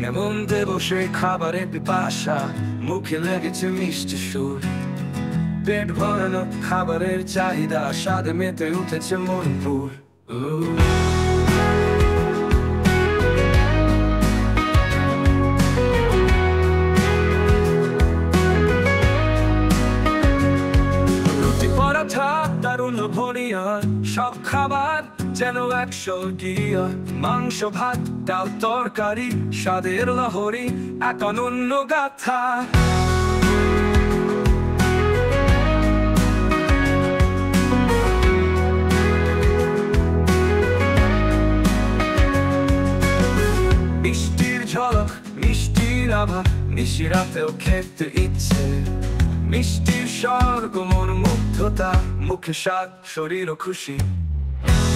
মেমনতে বসে খাবারের পিপাসা, মুখে লেগেছে মিষ্টি সুর। পেট ভরানো খাবারের চাহিদা, স্বাদে মেতে উঠেছে মন পুর। রুটি পরাঠা দারুণ লোভনীয়, সব খাবার যেন এক স্বর্গীয়। মাংস ভাত ডাল তরকারি, স্বাদের লহরী এক অনন্য গাথা। মিষ্টির ঝলক মিষ্টির আভা, নিশিরাতেও খেতে ইচ্ছে। মিষ্টির স্বর্গ মন মুগ্ধতা, মুখে স্বাদ শরীর ও খুশি।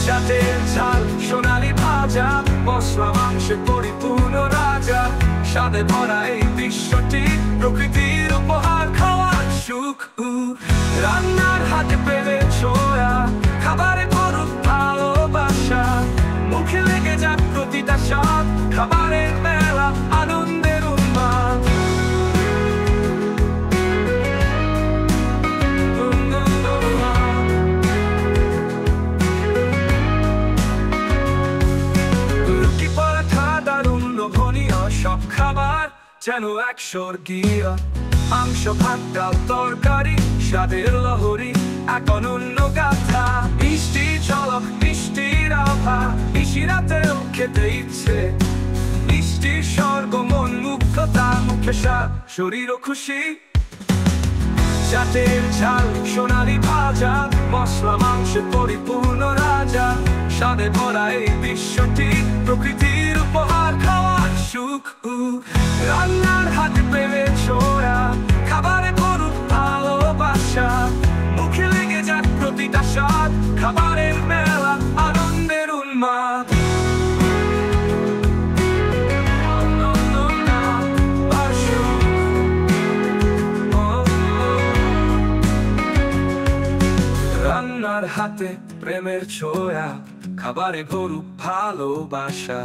চাটের ঝাল সোনালি ভাজা, মশলা মাংসে পরিপূর্ণ রাজা। স্বাদে ভরা এই বিশ্বটি প্রকৃতির উপহার, খাওয়ার সুখ। রান্নার হাতে পেলে ছোঁয়া, খাবারে ভরুক ভালোবাসা। মুখে লেগে যাক প্রতিটা স্বাদ, খাবারের মেলা আনন্দের উন্মাদ। রুটি পরাঠা দারুণ লোভনীয়, সব খাবার যেন এক স্বর্গীয়। মাংস ভাত ডাল তরকারি, স্বাদের লহরী এক অনন্য গাথা। মিষ্টি ঝলক মিষ্টির আভা, নিশিরাতেও খেতে ইচ্ছে। মিষ্টির স্বর্গ মন মুগ্ধতা, মুখে স্বাদ শরীর ও খুশি। চাটের ঝাল সোনালি ভাজা, মশলা মাংসে পরিপূর্ণ রাজা। স্বাদে ভরা এই বিশ্বটি প্রকৃতির উপহার, খাওয়ার সুখ। রান্নার হাতে পেলে ছোঁয়া, খাবারে ভরুক ভালোবাসা। মুখে লেগে যাক প্রতিটা স্বাদ, খাবারের মেলা আনন্দের উন্মাদ। রান্নার হাতে প্রেমের ছোঁয়া, খাবারে ভরুক ভালোবাসা।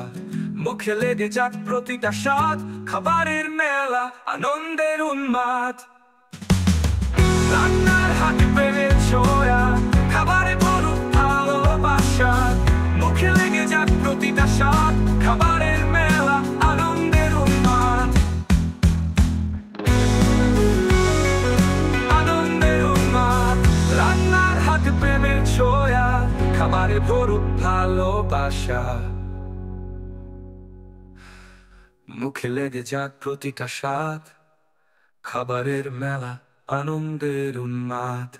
মুখে লেগে যাক প্রতিটা স্বাদ, খাবারের মেলা আনন্দের উন্মাদ। রান্নার হাতে প্রেমের ছোঁয়া, খাবারে ভরুক ভালোবাসা। মুখে লেগে যাক প্রতিটা স্বাদ, খাবারের মেলা আনন্দের উন্মাদ। আনন্দের উন্মাদ। রান্নার হাতে প্রেমের ছোঁয়া, খাবারে ভরুক ভালোবাসা। মুখে লেগে যাক প্রতিটা স্বাদ, খাবারের মেলা আনন্দের উন্মাদ।